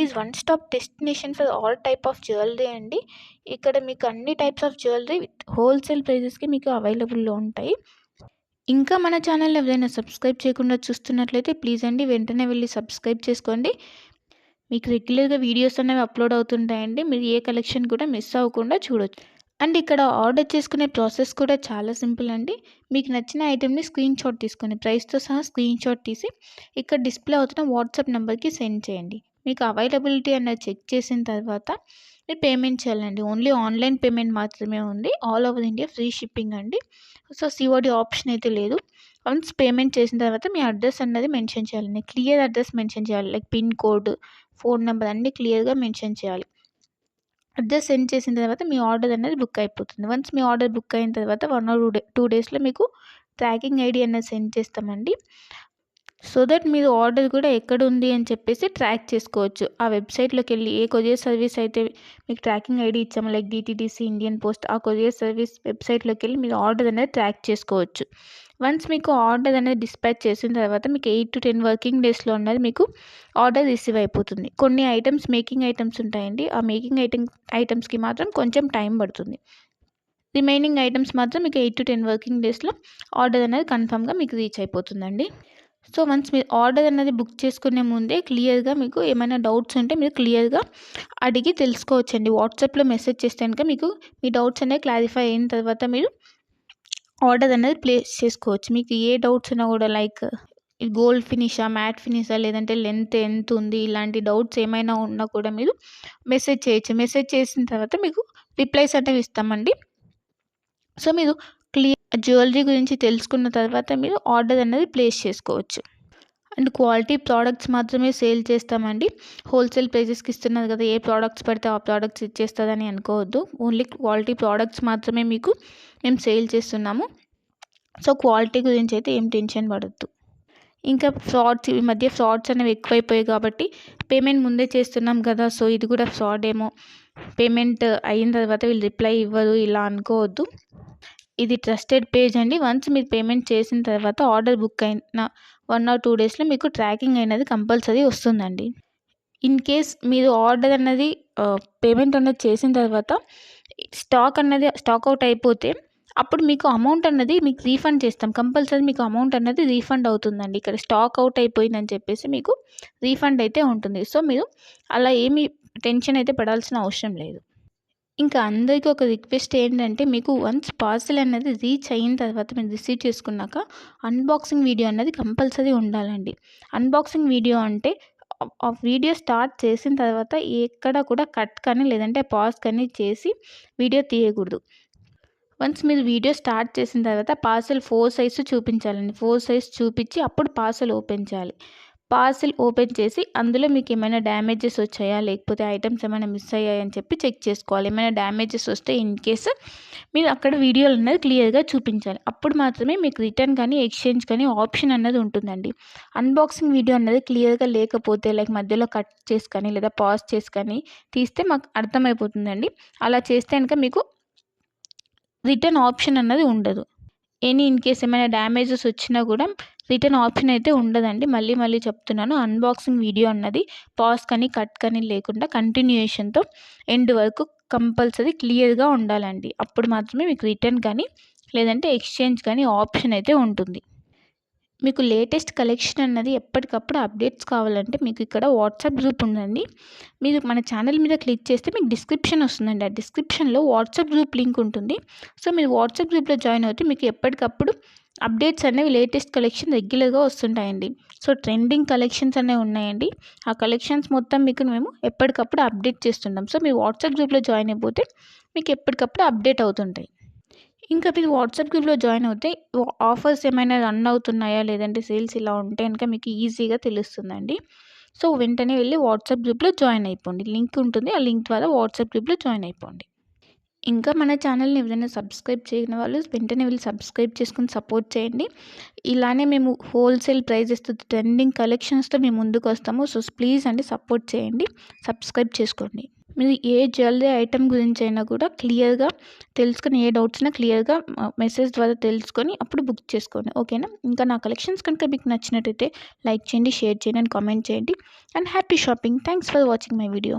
Is one stop destination for all type of jewellery అండి. ఇక్కడ మీకు అన్ని types of jewellery with wholesale ప్రైజెస్‌కి మీకు అవైలబుల్‌లో ఉంటాయి. ఇంకా మన ఛానల్‌ని ఎవరైనా సబ్స్క్రైబ్ చేయకుండా చూస్తున్నట్లయితే ప్లీజ్ అండి వెంటనే వెళ్లి సబ్స్క్రైబ్ చేసుకోండి. మీకు రెగ్యులర్‌గా వీడియోస్ అనేవి అప్‌లోడ్ అవుతుంటాయండి. మీరు ఏ కలెక్షన్ కూడా మిస్ అవ్వకుండా చూడొచ్చు. అండ్ ఇక్కడ ఆర్డర్ చేసుకునే ప్రాసెస్ కూడా చాలా సింపుల్ అండి. మీకు నచ్చిన ఐటెమ్‌ని స్క్రీన్‌షాట్ తీసుకోండి. ప్రైస్‌తో సహా స్క్రీన్‌షాట్ తీసి ఇక్కడ డిస్‌ప్లే అవుతున్న వాట్సాప్ నంబర్‌కి సెండ్ చేయండి. మీకు అవైలబిలిటీ అన్నది చెక్ చేసిన తర్వాత మీరు పేమెంట్ చేయాలండి. ఓన్లీ ఆన్‌లైన్ పేమెంట్ మాత్రమే ఉంది. All over India free shipping అండి. సో, సీఓడీ ఆప్షన్ అయితే లేదు. వన్స్ పేమెంట్ చేసిన తర్వాత మీ అడ్రస్ అన్నది మెన్షన్ చేయాలండి. క్లియర్ అడ్రస్ మెన్షన్ చేయాలి. Like pin code, phone number అన్నీ క్లియర్‌గా మెన్షన్ చేయాలి. అడ్రస్ సెండ్ చేసిన తర్వాత మీ ఆర్డర్ అనేది బుక్ అయిపోతుంది. వన్స్ మీ ఆర్డర్ బుక్ అయిన తర్వాత 1 ఆర్ 2 డేస్‌లో మీకు ట్రాకింగ్ ఐడీ అనేది సెండ్ చేస్తామండి. సో దట్ మీరు ఆర్డర్ కూడా ఎక్కడుంది అని చెప్పేసి ట్రాక్ చేసుకోవచ్చు. ఆ వెబ్‌సైట్‌లోకెళ్ళి ఏ కొరియర్ సర్వీస్ అయితే మీకు ట్రాకింగ్ ఐడీ ఇచ్చామో లైక్ డీటీడీసీ, ఇండియన్ పోస్ట్ ఆ కొరియర్ సర్వీస్ వెబ్‌సైట్‌లోకెళ్ళి మీరు ఆర్డర్ అనేది ట్రాక్ చేసుకోవచ్చు. వన్స్ మీకు ఆర్డర్ అనేది డిస్పాచ్ చేసిన తర్వాత మీకు 8-10 వర్కింగ్ డేస్‌లో అన్నది మీకు ఆర్డర్ రిసీవ్ అయిపోతుంది. కొన్ని ఐటెమ్స్ మేకింగ్ ఐటెమ్స్ ఉంటాయండి. ఆ మేకింగ్ ఐటెమ్స్‌కి మాత్రం కొంచెం టైం పడుతుంది. రిమైనింగ్ ఐటెమ్స్ మాత్రం మీకు 8-10 వర్కింగ్ డేస్‌లో ఆర్డర్ అనేది కన్ఫర్మ్‌గా మీకు రీచ్ అయిపోతుందండి. సో, వన్స్ మీరు ఆర్డర్ అనేది బుక్ చేసుకునే ముందే క్లియర్‌గా మీకు ఏమైనా డౌట్స్ ఉంటే మీరు క్లియర్‌గా అడిగి తెలుసుకోవచ్చండి. వాట్సాప్‌లో మెసేజ్ చేస్తే గనుక మీకు మీ డౌట్స్ అనేవి క్లారిఫై అయిన తర్వాత మీరు ఆర్డర్ అనేది ప్లేస్ చేసుకోవచ్చు. మీకు ఏ డౌట్స్ ఉన్నా కూడా లైక్ గోల్డ్ ఫినిషా, మ్యాట్ ఫినిషా లేదంటే లెంత్ ఎంతుంది ఇలాంటి డౌట్స్ ఏమైనా ఉన్నా కూడా మీరు మెసేజ్ చేయొచ్చు. మెసేజ్ చేసిన తర్వాత మీకు రిప్లైస్ అనేవి ఇస్తామండి. సో, మీరు జ్యువెలరీ గురించి తెలుసుకున్న తర్వాత మీరు ఆర్డర్ అనేది ప్లేస్ చేసుకోవచ్చు. అండ్ క్వాలిటీ ప్రోడక్ట్స్ మాత్రమే సేల్ చేస్తామండి. హోల్సేల్ ప్రైజెస్‌కి ఇస్తున్నారు కదా! ఏ ప్రోడక్ట్స్ పడితే ఆ ప్రోడక్ట్స్ ఇచ్చేస్తదని అనుకోవద్దు. ఓన్లీ క్వాలిటీ ప్రోడక్ట్స్ మాత్రమే మీకు మేము సేల్ చేస్తున్నాము. సో, క్వాలిటీ గురించి అయితే ఏం టెన్షన్ పడొద్దు. ఇంకా ఈ మధ్య ఫ్రాడ్స్ అనేవి ఎక్కువైపోయాయి కాబట్టి పేమెంట్ ముందే చేస్తున్నాం కదా! సో, ఇది కూడా ఫ్రాడ్ ఏమో పేమెంట్ అయిన తర్వాత వీళ్ళు రిప్లై ఇవ్వరు ఇలా అనుకోవద్దు. ఇది ట్రస్టెడ్ పేజ్ అండి. వన్స్ మీరు పేమెంట్ చేసిన తర్వాత ఆర్డర్ బుక్ అయిన 1 ఆర్ 2 డేస్‌లో మీకు ట్రాకింగ్ అనేది కంపల్సరీ వస్తుందండి. ఇన్ కేస్ మీరు ఆర్డర్ అన్నది పేమెంట్ అన్నది చేసిన తర్వాత స్టాక్ అవుట్ అయిపోతే అప్పుడు మీకు అమౌంట్ అన్నది మీకు రీఫండ్ చేస్తాం. కంపల్సరీ మీకు అమౌంట్ అన్నది రీఫండ్ అవుతుందండి. ఇక్కడ స్టాక్ అవుట్ అయిపోయిందని చెప్పేసి మీకు రీఫండ్ అయితే ఉంటుంది. సో, మీరు అలా ఏమి టెన్షన్ అయితే పడాల్సిన అవసరం లేదు. ఇంకా అందరికీ ఒక రిక్వెస్ట్ ఏంటంటే మీకు వన్స్ పార్సెల్ అనేది రీచ్ అయిన తర్వాత మీరు రిసీవ్ చేసుకున్నాక అన్బాక్సింగ్ వీడియో అన్నది కంపల్సరీ ఉండాలండి. అన్బాక్సింగ్ వీడియో అంటే ఆ వీడియో స్టార్ట్ చేసిన తర్వాత ఎక్కడ కూడా కట్ కానీ లేదంటే పాజ్ కానీ చేసి వీడియో తీయకూడదు. వన్స్ మీరు వీడియో స్టార్ట్ చేసిన తర్వాత పార్సెల్ 4 సైజ్ చూపించాలండి. 4 సైజ్ చూపించి అప్పుడు పార్సెల్ ఓపెన్ చేయాలి. పార్సెల్ ఓపెన్ చేసి అందులో మీకు ఏమైనా డ్యామేజెస్ వచ్చాయా? లేకపోతే ఐటెమ్స్ ఏమైనా మిస్ అయ్యాయని చెప్పి చెక్ చేసుకోవాలి. ఏమైనా డ్యామేజెస్ వస్తే ఇన్ కేస్ మీరు అక్కడ వీడియోలు అనేది క్లియర్‌గా చూపించాలి. అప్పుడు మాత్రమే మీకు రిటర్న్ కానీ, ఎక్స్చేంజ్ కానీ ఆప్షన్ అన్నది ఉంటుందండి. అన్బాక్సింగ్ వీడియో అన్నది క్లియర్‌గా లేకపోతే లైక్ మధ్యలో కట్ చేసి కానీ లేదా పాజ్ చేసి కానీ తీస్తే మాకు అర్థమైపోతుందండి. అలా చేస్తే గనుక మీకు రిటర్న్ ఆప్షన్ అన్నది ఉండదు. ఇన్ కేస్ ఏమైనా డ్యామేజెస్ వచ్చినా కూడా రిటర్న్ ఆప్షన్ అయితే ఉండదండి. మళ్ళీ మళ్ళీ చెప్తున్నాను. అన్బాక్సింగ్ వీడియో అన్నది పాజ్ కానీ, కట్ కానీ లేకుండా కంటిన్యూయేషన్‌తో ఎండ్ వరకు కంపల్సరీ క్లియర్‌గా ఉండాలండి. అప్పుడు మాత్రమే మీకు రిటర్న్ కానీ, లేదంటే ఎక్స్చేంజ్ కానీ ఆప్షన్ అయితే ఉంటుంది. మీకు లేటెస్ట్ కలెక్షన్ అన్నది ఎప్పటికప్పుడు అప్డేట్స్ కావాలంటే మీకు ఇక్కడ వాట్సాప్ గ్రూప్ ఉందండి. మీరు మన ఛానల్ మీద క్లిక్ చేస్తే మీకు డిస్క్రిప్షన్ వస్తుందండి. ఆ డిస్క్రిప్షన్‌లో వాట్సాప్ గ్రూప్ లింక్ ఉంటుంది. సో, మీరు వాట్సాప్ గ్రూప్‌లో జాయిన్ అవుతే మీకు ఎప్పటికప్పుడు అప్డేట్స్ అనేవి లేటెస్ట్ కలెక్షన్ రెగ్యులర్‌గా వస్తుంటాయండి. సో, ట్రెండింగ్ కలెక్షన్స్ అనేవి ఉన్నాయండి. ఆ కలెక్షన్స్ మొత్తం మీకు మేము ఎప్పటికప్పుడు అప్డేట్ చేస్తుంటాం. సో, మీరు వాట్సాప్ గ్రూప్‌లో జాయిన్ అయిపోతే మీకు ఎప్పటికప్పుడు అప్డేట్ అవుతుంటాయి. ఇంకా మీరు వాట్సాప్ గ్రూప్‌లో జాయిన్ అవుతే ఆఫర్స్ ఏమైనా రన్ అవుతున్నాయా? లేదంటే సేల్స్ ఇలా ఉంటే గనుక మీకు ఈజీగా తెలుస్తుందండి. సో, వెంటనే వెళ్లి వాట్సాప్ గ్రూప్‌లో జాయిన్ అయిపోండి. లింక్ ఉంటుంది. ఆ లింక్ ద్వారా వాట్సాప్ గ్రూప్‌లో జాయిన్ అయిపోండి. ఇంకా మన ఛానల్‌ని ఎవరైనా సబ్స్క్రైబ్ చేయని వాళ్ళు వెంటనే వెళ్లి సబ్స్క్రైబ్ చేసుకొని సపోర్ట్ చేయండి. ఇలానే మేము హోల్‌సేల్ ప్రైజెస్‌తో ట్రెండింగ్ కలెక్షన్స్‌తో మేము ముందుకొస్తాము. సో, ప్లీజ్ అండి సపోర్ట్ చేయండి. సబ్స్క్రైబ్ చేసుకోండి. మీరు ఏ జ్యువెలరీ ఐటెం గురించైనా కూడా క్లియర్‌గా తెలుసుకొని, ఏ డౌట్స్ ఉన్నా క్లియర్‌గా మెసేజ్ ద్వారా తెలుసుకొని అప్పుడు బుక్ చేసుకోండి. ఓకేనా? ఇంకా నా కలెక్షన్స్ కనుక మీకు నచ్చినట్టయితే లైక్ చేయండి, షేర్ చేయండి అండ్ కామెంట్ చేయండి. And happy shopping. Thanks for watching my video.